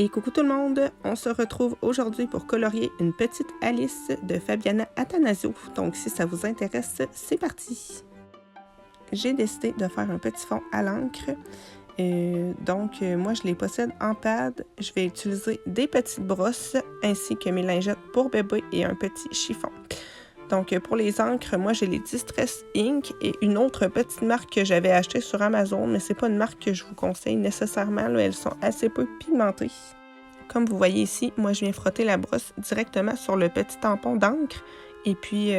Et coucou tout le monde, on se retrouve aujourd'hui pour colorier une petite Alice de Fabiana Attanasio. Donc si ça vous intéresse, c'est parti! J'ai décidé de faire un petit fond à l'encre. Moi je les possède en pad. Je vais utiliser des petites brosses ainsi que mes lingettes pour bébé et un petit chiffon. Donc pour les encres, moi j'ai les Distress Ink et une autre petite marque que j'avais achetée sur Amazon, mais c'est pas une marque que je vous conseille nécessairement, là, elles sont assez peu pigmentées. Comme vous voyez ici, moi je viens frotter la brosse directement sur le petit tampon d'encre et puis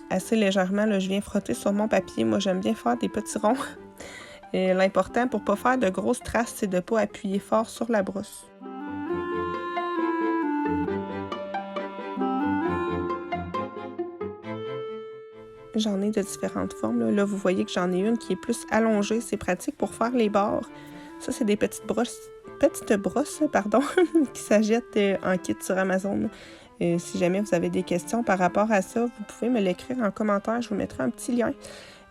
assez légèrement, là, je viens frotter sur mon papier. Moi j'aime bien faire des petits ronds. Et l'important pour ne pas faire de grosses traces, c'est de ne pas appuyer fort sur la brosse. J'en ai de différentes formes. Là, vous voyez que j'en ai une qui est plus allongée. C'est pratique pour faire les bords. Ça, c'est des petites brosses qui s'achètent en kit sur Amazon. Si jamais vous avez des questions par rapport à ça, vous pouvez me l'écrire en commentaire. Je vous mettrai un petit lien.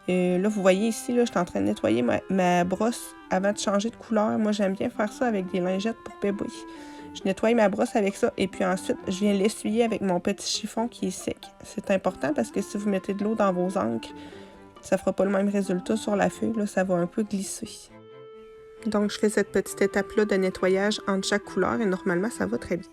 Là, vous voyez ici, là, je suis en train de nettoyer ma brosse avant de changer de couleur. Moi, j'aime bien faire ça avec des lingettes pour bébé. Je nettoie ma brosse avec ça et puis ensuite, je viens l'essuyer avec mon petit chiffon qui est sec. C'est important parce que si vous mettez de l'eau dans vos encres, ça ne fera pas le même résultat sur la feuille. Là, ça va un peu glisser. Donc, je fais cette petite étape-là de nettoyage entre chaque couleur et normalement, ça va très bien.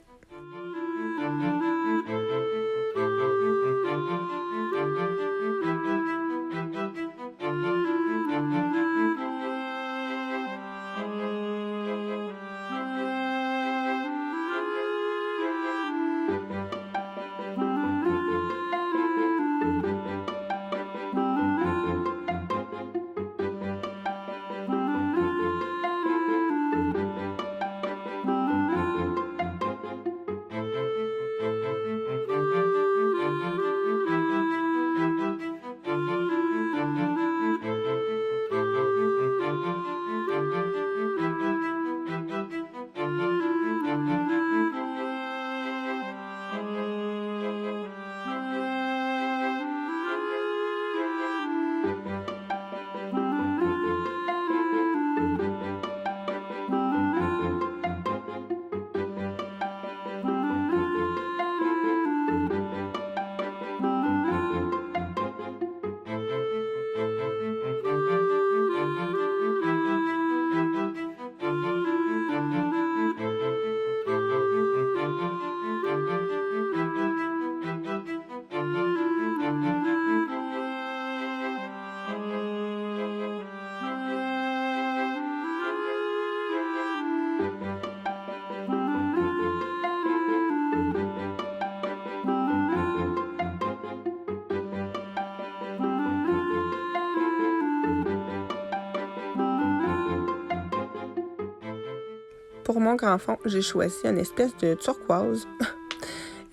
Pour mon grand fond, j'ai choisi une espèce de turquoise.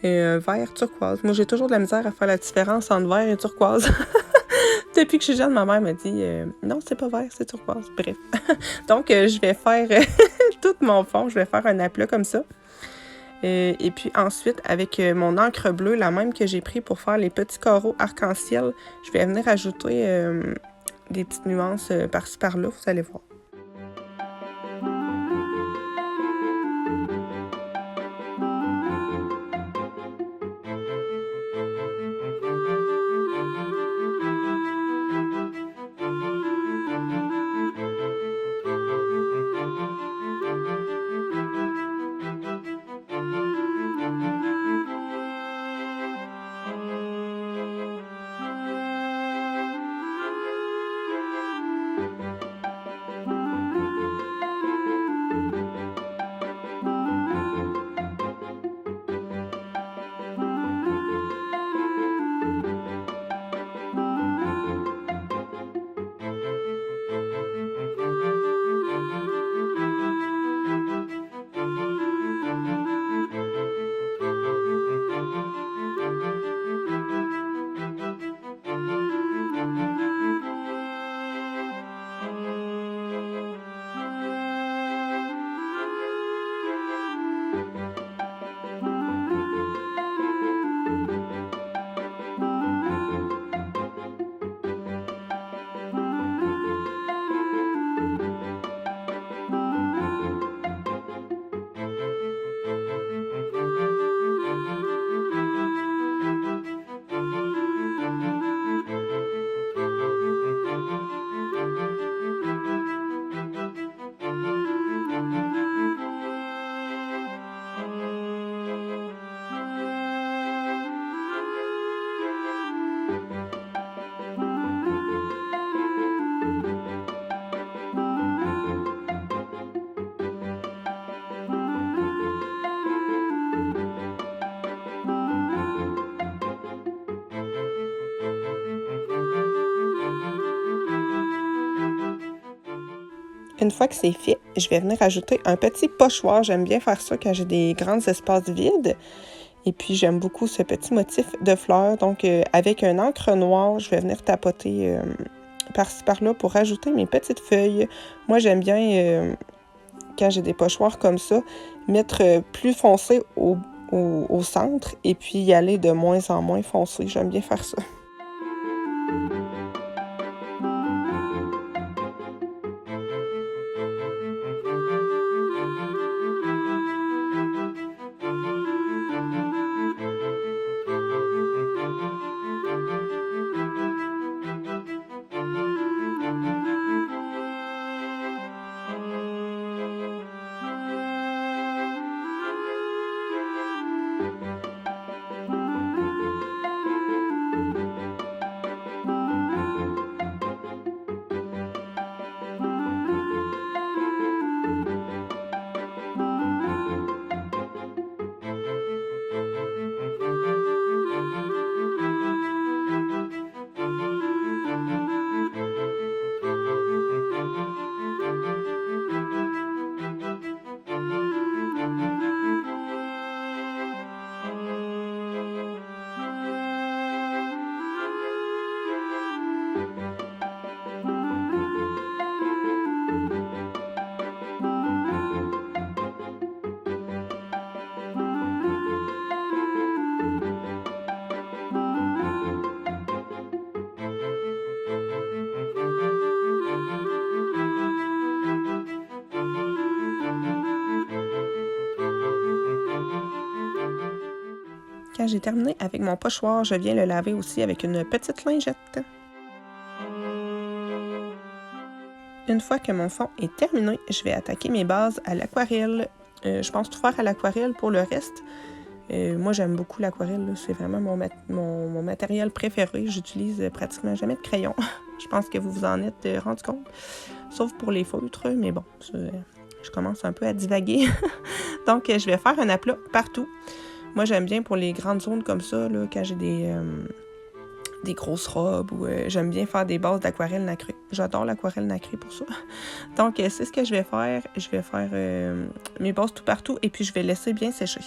Un vert turquoise. Moi, j'ai toujours de la misère à faire la différence entre vert et turquoise. Depuis que je suis jeune, ma mère me dit non, c'est pas vert, c'est turquoise. Bref. Donc, je vais faire tout mon fond. Je vais faire un aplat comme ça. Et puis ensuite, avec mon encre bleue, la même que j'ai pris pour faire les petits carreaux arc-en-ciel, je vais venir ajouter des petites nuances par-ci par-là, vous allez voir. Une fois que c'est fait, je vais venir ajouter un petit pochoir. J'aime bien faire ça quand j'ai des grands espaces vides. Et puis, j'aime beaucoup ce petit motif de fleurs. Donc, avec un encre noire, je vais venir tapoter par-ci, par-là pour ajouter mes petites feuilles. Moi, j'aime bien, quand j'ai des pochoirs comme ça, mettre plus foncé au centre et puis y aller de moins en moins foncé. J'aime bien faire ça. Quand j'ai terminé avec mon pochoir, je viens le laver aussi avec une petite lingette. Une fois que mon fond est terminé, je vais attaquer mes bases à l'aquarelle. Je pense tout faire à l'aquarelle pour le reste. Moi, j'aime beaucoup l'aquarelle. C'est vraiment mon matériel préféré. J'utilise pratiquement jamais de crayon. Je pense que vous vous en êtes rendu compte. Sauf pour les feutres, mais bon, je commence un peu à divaguer. Donc, je vais faire un aplat partout. Moi, j'aime bien pour les grandes zones comme ça, là, quand j'ai des grosses robes ou j'aime bien faire des bases d'aquarelle nacrée. J'adore l'aquarelle nacrée pour ça. Donc, c'est ce que je vais faire. Je vais faire mes bases tout partout et puis je vais laisser bien sécher.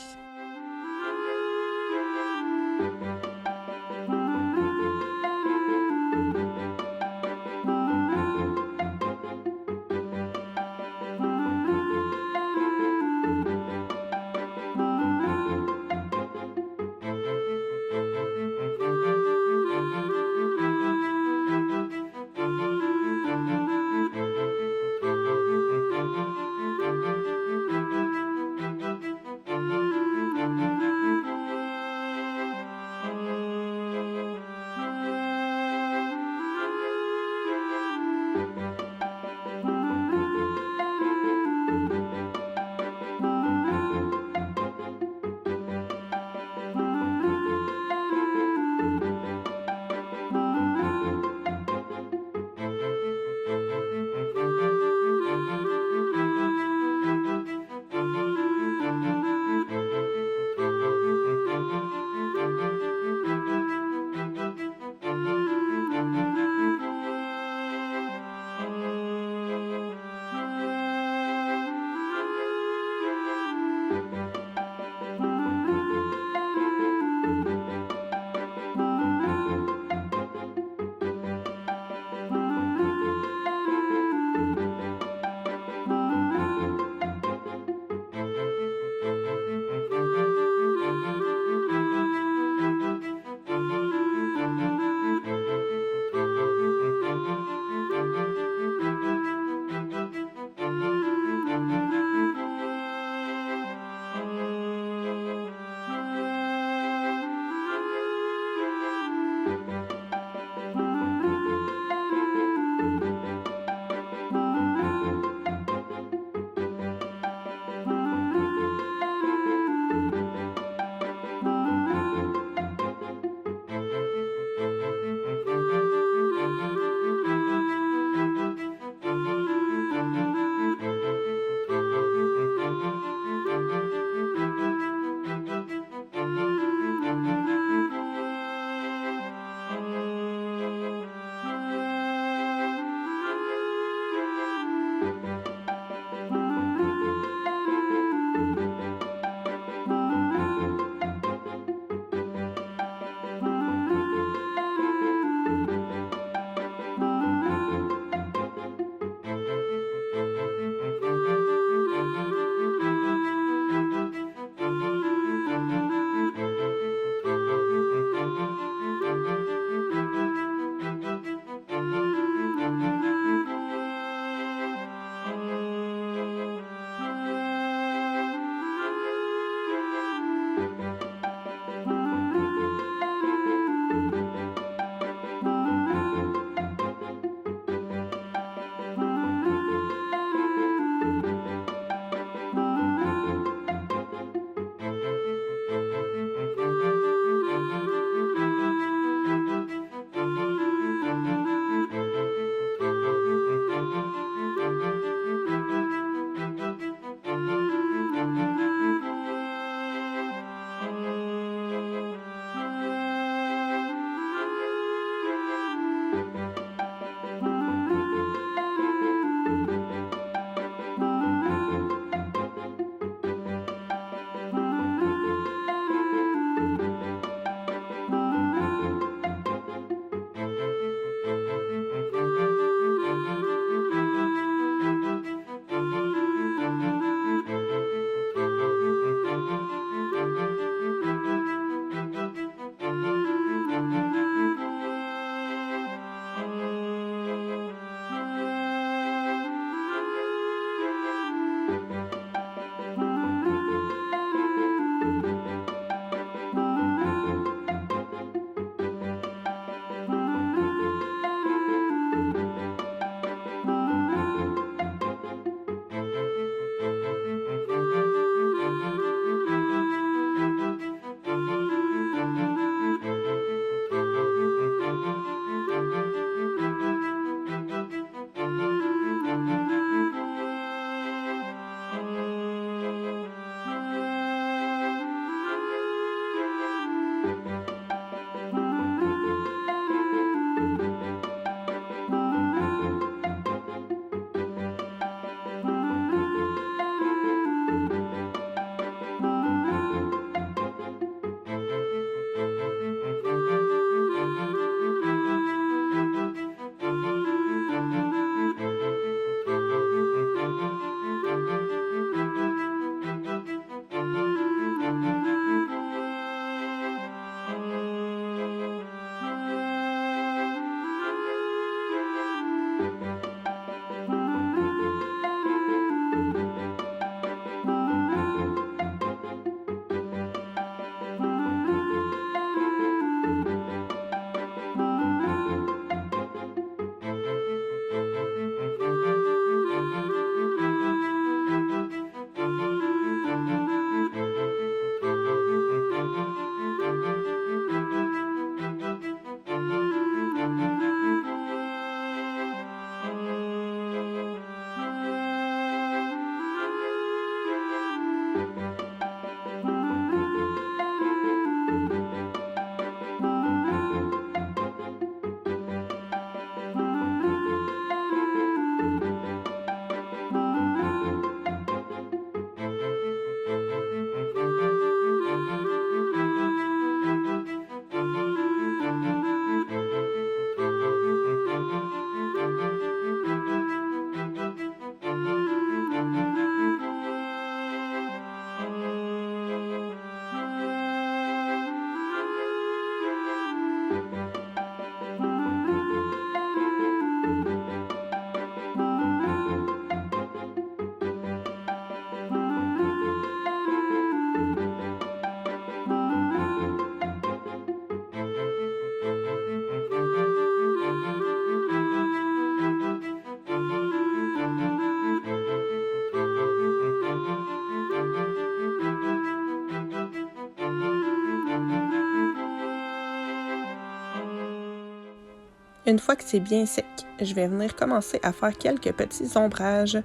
Une fois que c'est bien sec, je vais venir commencer à faire quelques petits ombrages.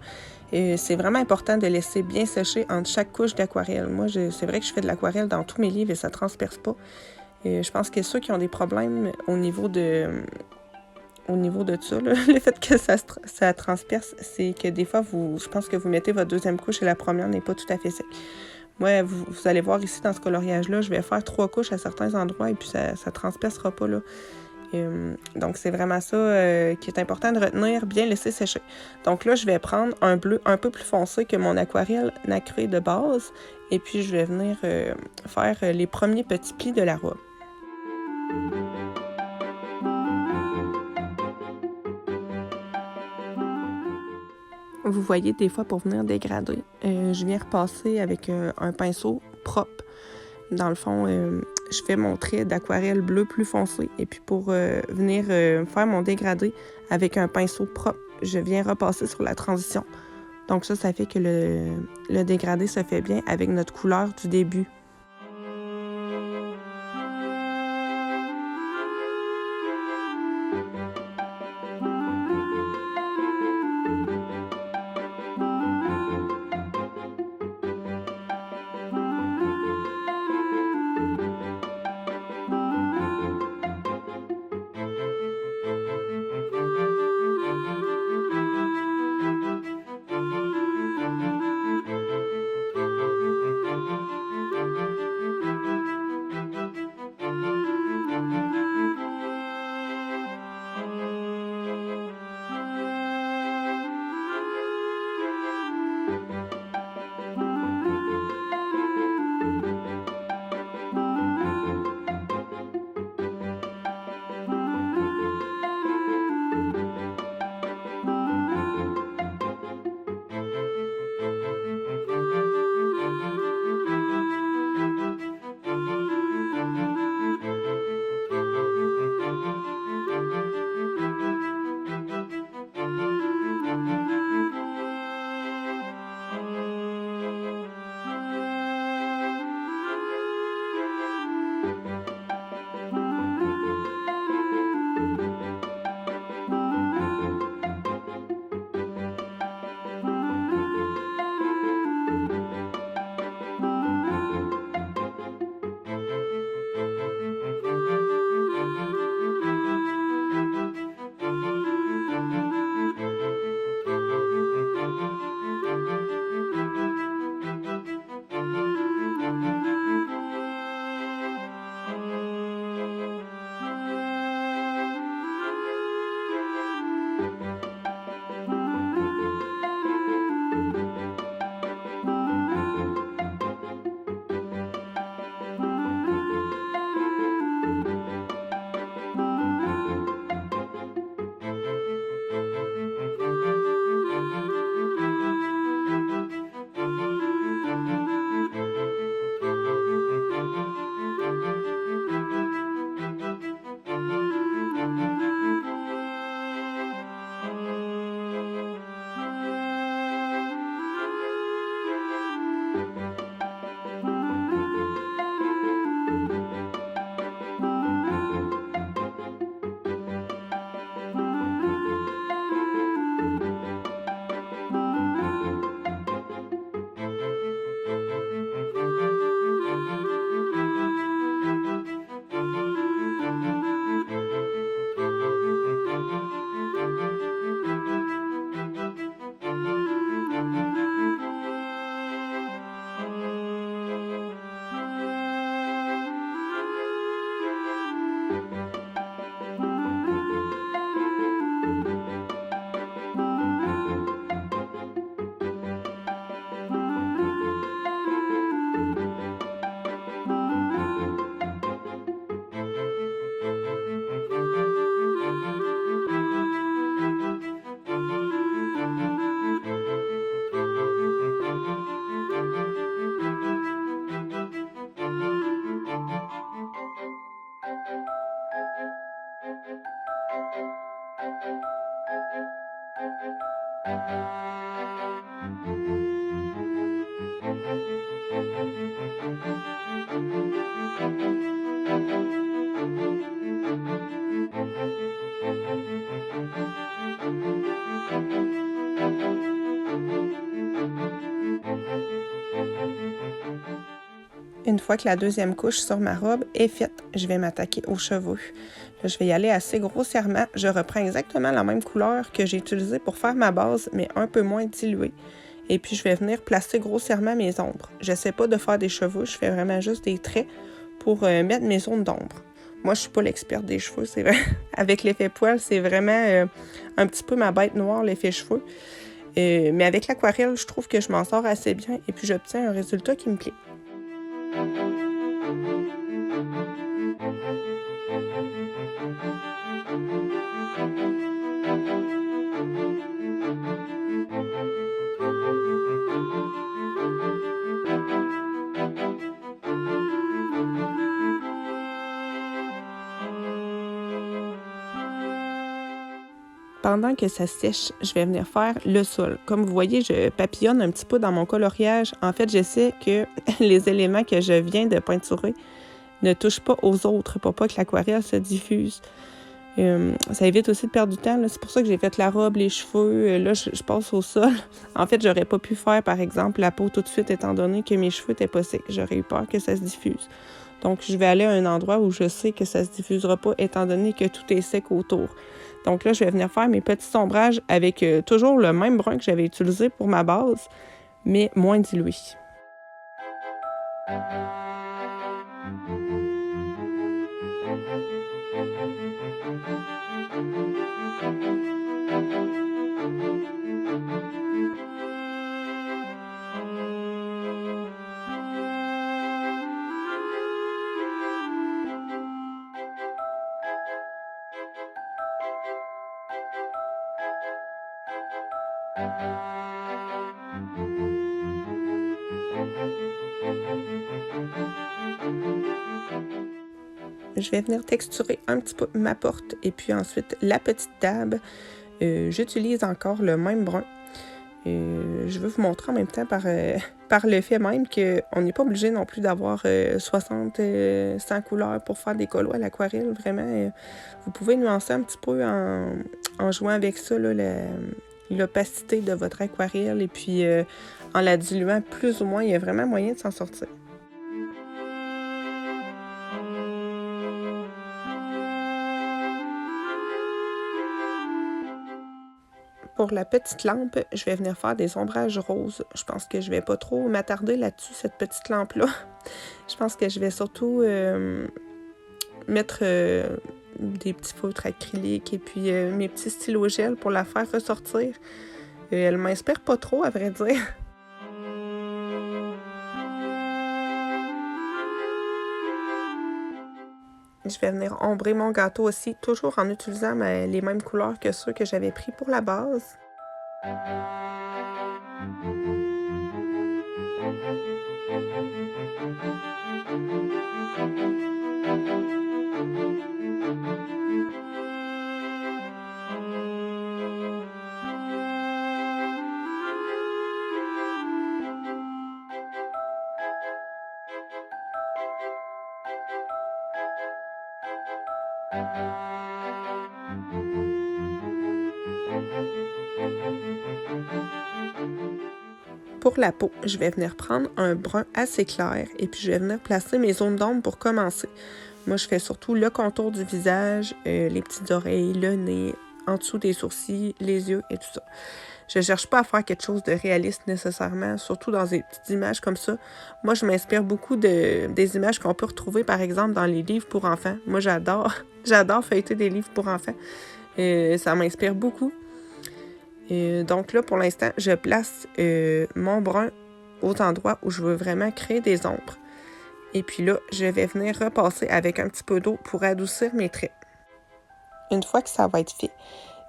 C'est vraiment important de laisser bien sécher entre chaque couche d'aquarelle. Moi, c'est vrai que je fais de l'aquarelle dans tous mes livres et ça ne transperce pas. Je pense que ceux qui ont des problèmes au niveau de ça, là, le fait que ça transperce, c'est que des fois, je pense que vous mettez votre deuxième couche et la première n'est pas tout à fait sec. Moi, vous allez voir ici dans ce coloriage-là, je vais faire 3 couches à certains endroits et puis ça ne transpercera pas, là. Donc, c'est vraiment ça qui est important de retenir, bien laisser sécher. Donc là, je vais prendre un bleu un peu plus foncé que mon aquarelle nacrée de base et puis je vais venir faire les premiers petits plis de la robe. Vous voyez, des fois, pour venir dégrader, je viens repasser avec un pinceau propre. Dans le fond, je fais mon trait d'aquarelle bleu plus foncé. Et puis pour venir faire mon dégradé avec un pinceau propre, je viens repasser sur la transition. Donc ça fait que le dégradé se fait bien avec notre couleur du début. Une fois que la deuxième couche sur ma robe est faite, je vais m'attaquer aux cheveux. Là, je vais y aller assez grossièrement. Je reprends exactement la même couleur que j'ai utilisée pour faire ma base, mais un peu moins diluée. Et puis, je vais venir placer grossièrement mes ombres. Je n'essaie pas de faire des cheveux, je fais vraiment juste des traits pour mettre mes zones d'ombre. Moi, je suis pas l'experte des cheveux, c'est vrai. Avec l'effet poil, c'est vraiment un petit peu ma bête noire, l'effet cheveux. Mais avec l'aquarelle, je trouve que je m'en sors assez bien et puis j'obtiens un résultat qui me plaît. Pendant que ça sèche, je vais venir faire le sol. Comme vous voyez, je papillonne un petit peu dans mon coloriage. En fait, j'essaie que les éléments que je viens de peinturer ne touchent pas aux autres pour pas que l'aquarelle se diffuse. Ça évite aussi de perdre du temps. C'est pour ça que j'ai fait la robe, les cheveux. Là, je passe au sol. En fait, j'aurais pas pu faire, par exemple, la peau tout de suite, étant donné que mes cheveux étaient pas secs. J'aurais eu peur que ça se diffuse. Donc, je vais aller à un endroit où je sais que ça se diffusera pas, étant donné que tout est sec autour. Donc là, je vais venir faire mes petits ombrages avec toujours le même brun que j'avais utilisé pour ma base, mais moins dilué. Je vais venir texturer un petit peu ma porte et puis ensuite la petite table. J'utilise encore le même brun. Je veux vous montrer en même temps par le fait même qu'on n'est pas obligé non plus d'avoir 60, 100 couleurs pour faire des colos à l'aquarelle. Vraiment, vous pouvez nuancer un petit peu en jouant avec ça, là, l'opacité de votre aquarelle et puis en la diluant plus ou moins, il y a vraiment moyen de s'en sortir. Pour la petite lampe, je vais venir faire des ombrages roses. Je pense que je vais pas trop m'attarder là-dessus, cette petite lampe-là. Je pense que je vais surtout mettre des petits feutres acryliques et puis mes petits stylos gel pour la faire ressortir. Elle m'inspire pas trop, à vrai dire. Je vais venir ombrer mon gâteau aussi, toujours en utilisant les mêmes couleurs que ceux que j'avais pris pour la base. Pour la peau, je vais venir prendre un brun assez clair et puis je vais venir placer mes zones d'ombre pour commencer. Moi, je fais surtout le contour du visage, les petites oreilles, le nez, en dessous des sourcils, les yeux et tout ça. Je cherche pas à faire quelque chose de réaliste nécessairement, surtout dans des petites images comme ça. Moi, je m'inspire beaucoup des images qu'on peut retrouver, par exemple, dans les livres pour enfants. Moi, j'adore feuilleter des livres pour enfants. Ça m'inspire beaucoup. Donc là, pour l'instant, je place mon brun aux endroits où je veux vraiment créer des ombres. Et puis là, je vais venir repasser avec un petit peu d'eau pour adoucir mes traits. Une fois que ça va être fait,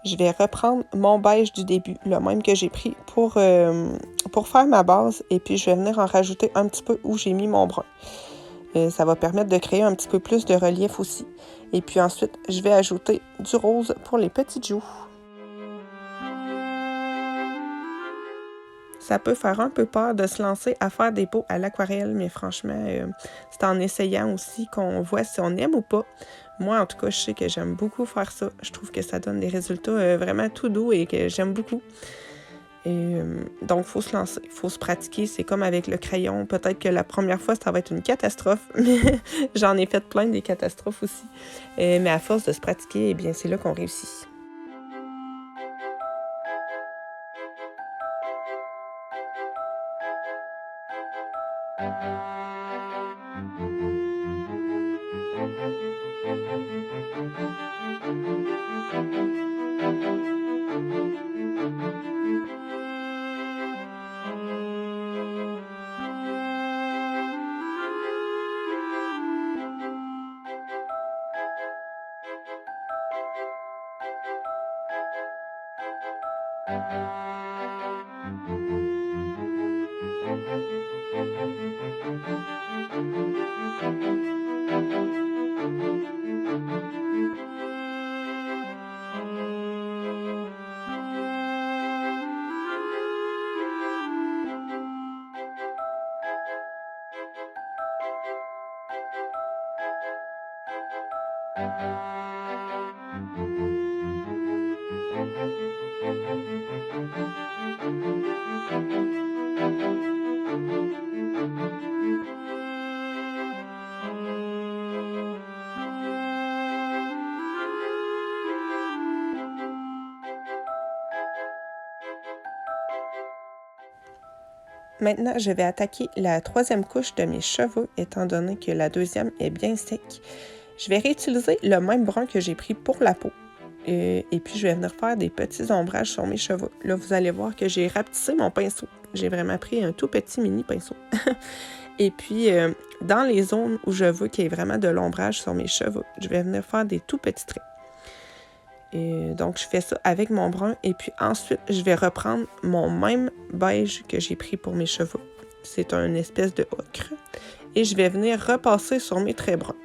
je vais reprendre mon beige du début, le même que j'ai pris pour faire ma base. Et puis, je vais venir en rajouter un petit peu où j'ai mis mon brun. Ça va permettre de créer un petit peu plus de relief aussi. Et puis ensuite, je vais ajouter du rose pour les petites joues. Ça peut faire un peu peur de se lancer à faire des peaux à l'aquarelle, mais franchement, c'est en essayant aussi qu'on voit si on aime ou pas. Moi, en tout cas, je sais que j'aime beaucoup faire ça. Je trouve que ça donne des résultats vraiment tout doux et que j'aime beaucoup. Donc, il faut se lancer, il faut se pratiquer. C'est comme avec le crayon. Peut-être que la première fois, ça va être une catastrophe. Mais j'en ai fait plein des catastrophes aussi. Mais à force de se pratiquer, eh bien, c'est là qu'on réussit. Maintenant, je vais attaquer la troisième couche de mes cheveux, étant donné que la deuxième est bien sec. Je vais réutiliser le même brun que j'ai pris pour la peau. Et puis, je vais venir faire des petits ombrages sur mes cheveux. Là, vous allez voir que j'ai rapetissé mon pinceau. J'ai vraiment pris un tout petit mini pinceau. Et puis, dans les zones où je veux qu'il y ait vraiment de l'ombrage sur mes cheveux, je vais venir faire des tout petits traits. Et donc, je fais ça avec mon brun. Et puis ensuite, je vais reprendre mon même beige que j'ai pris pour mes cheveux. C'est une espèce de ocre. Et je vais venir repasser sur mes traits bruns.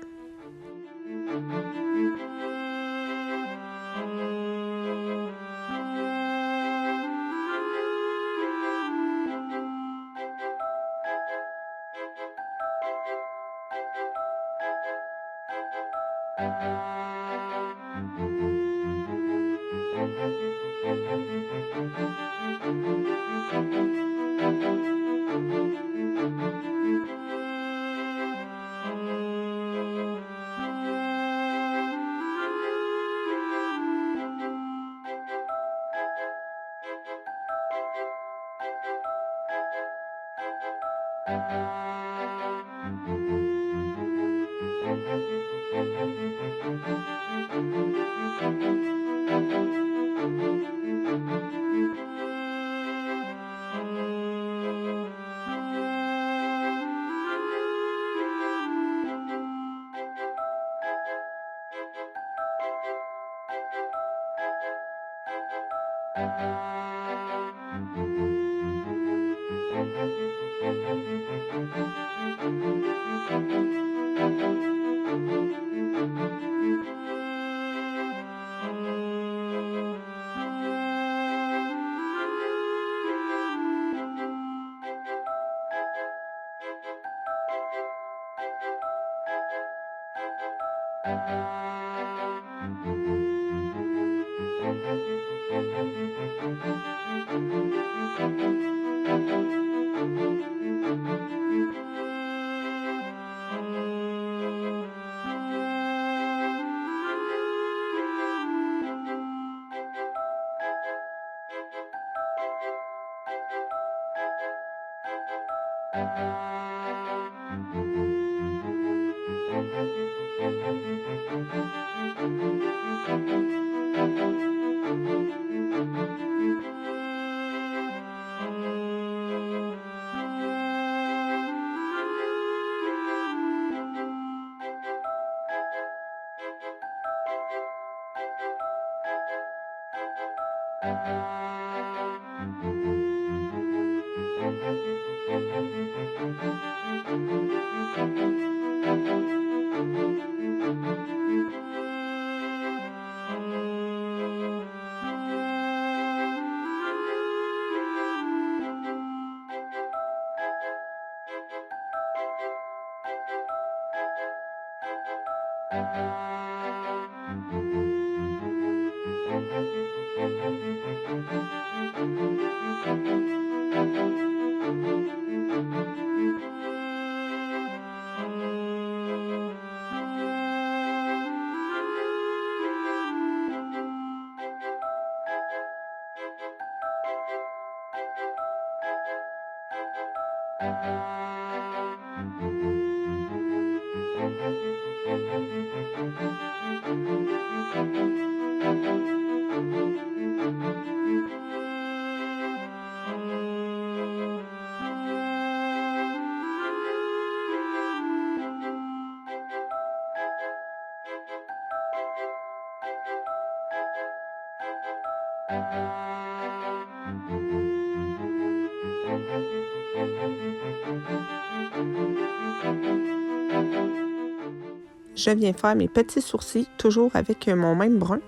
Je viens faire mes petits sourcils, toujours avec mon même brun.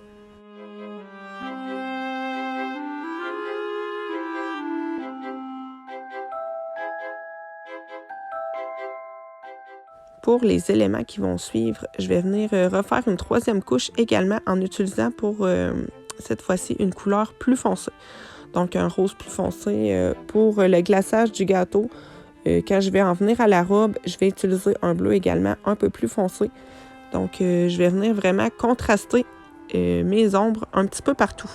Pour les éléments qui vont suivre, je vais venir refaire une troisième couche également en utilisant pour cette fois-ci une couleur plus foncée. Donc un rose plus foncé pour le glaçage du gâteau. Quand je vais en venir à la robe, je vais utiliser un bleu également un peu plus foncé. Donc je vais venir vraiment contraster mes ombres un petit peu partout.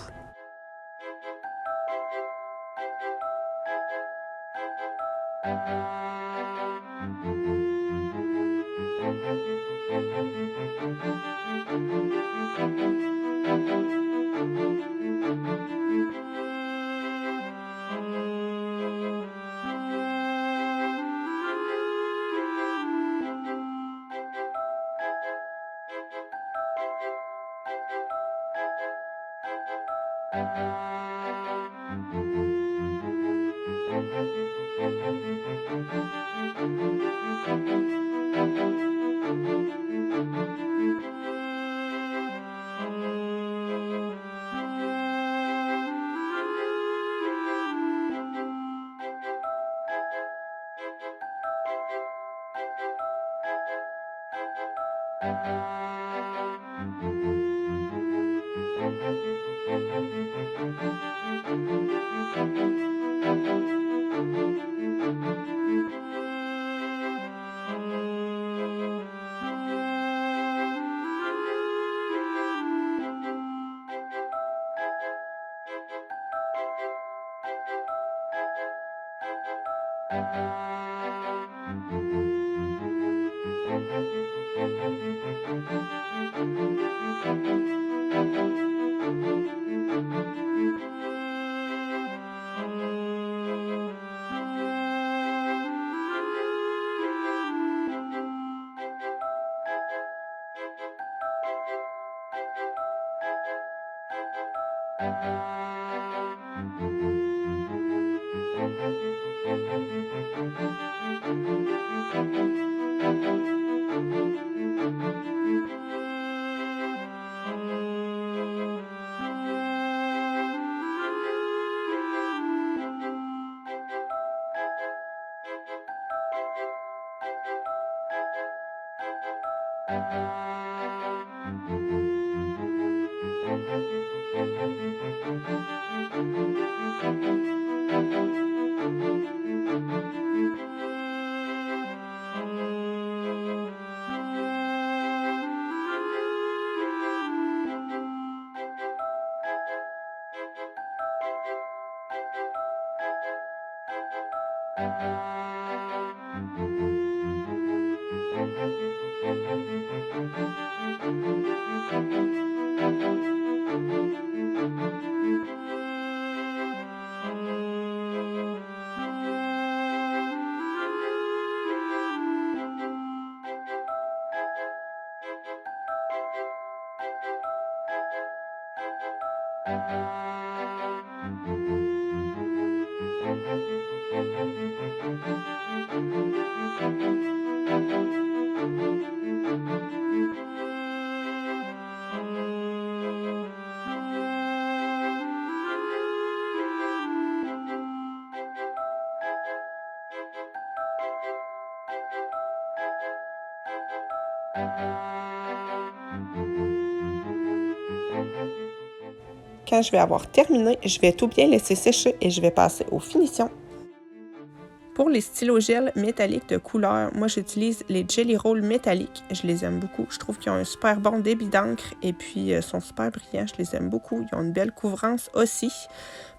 Quand je vais avoir terminé, je vais tout bien laisser sécher et je vais passer aux finitions. Pour les stylos gel métalliques de couleur, moi j'utilise les Jelly Roll métalliques. Je les aime beaucoup. Je trouve qu'ils ont un super bon débit d'encre et puis sont super brillants. Je les aime beaucoup. Ils ont une belle couvrance aussi.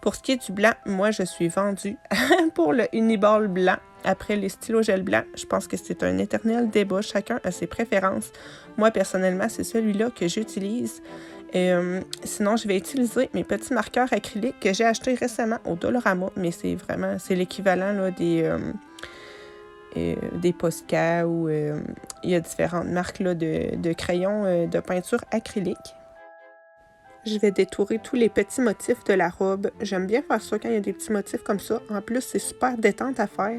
Pour ce qui est du blanc, moi je suis vendue pour le Uniball blanc. Après les stylos gel blancs, je pense que c'est un éternel débat. Chacun a ses préférences. Moi personnellement, c'est celui-là que j'utilise. Sinon, je vais utiliser mes petits marqueurs acryliques que j'ai achetés récemment au Dollarama, mais c'est l'équivalent là, des Posca ou il y a différentes marques là, de crayons de peinture acrylique. Je vais détourer tous les petits motifs de la robe. J'aime bien faire ça quand il y a des petits motifs comme ça. En plus, c'est super détente à faire.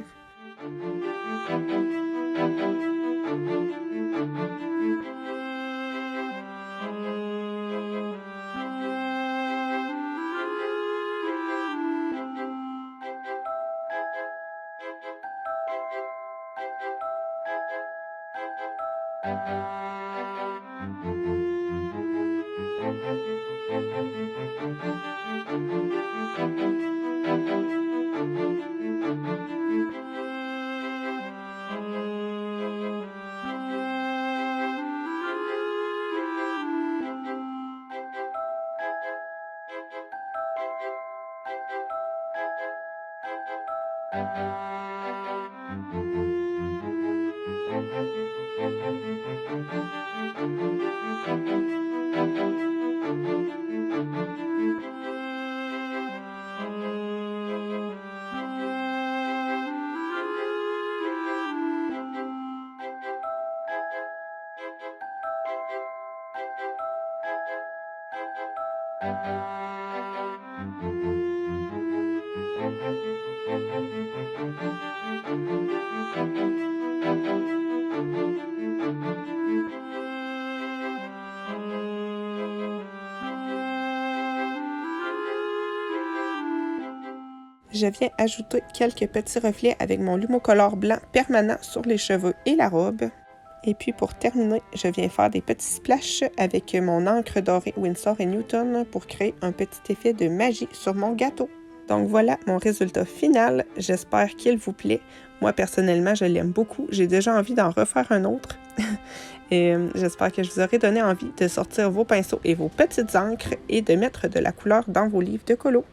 Je viens ajouter quelques petits reflets avec mon Lumocolor blanc permanent sur les cheveux et la robe. Et puis pour terminer, je viens faire des petits splashes avec mon encre dorée Winsor & Newton pour créer un petit effet de magie sur mon gâteau. Donc voilà mon résultat final. J'espère qu'il vous plaît. Moi personnellement, je l'aime beaucoup. J'ai déjà envie d'en refaire un autre. Et j'espère que je vous aurai donné envie de sortir vos pinceaux et vos petites encres et de mettre de la couleur dans vos livres de colo.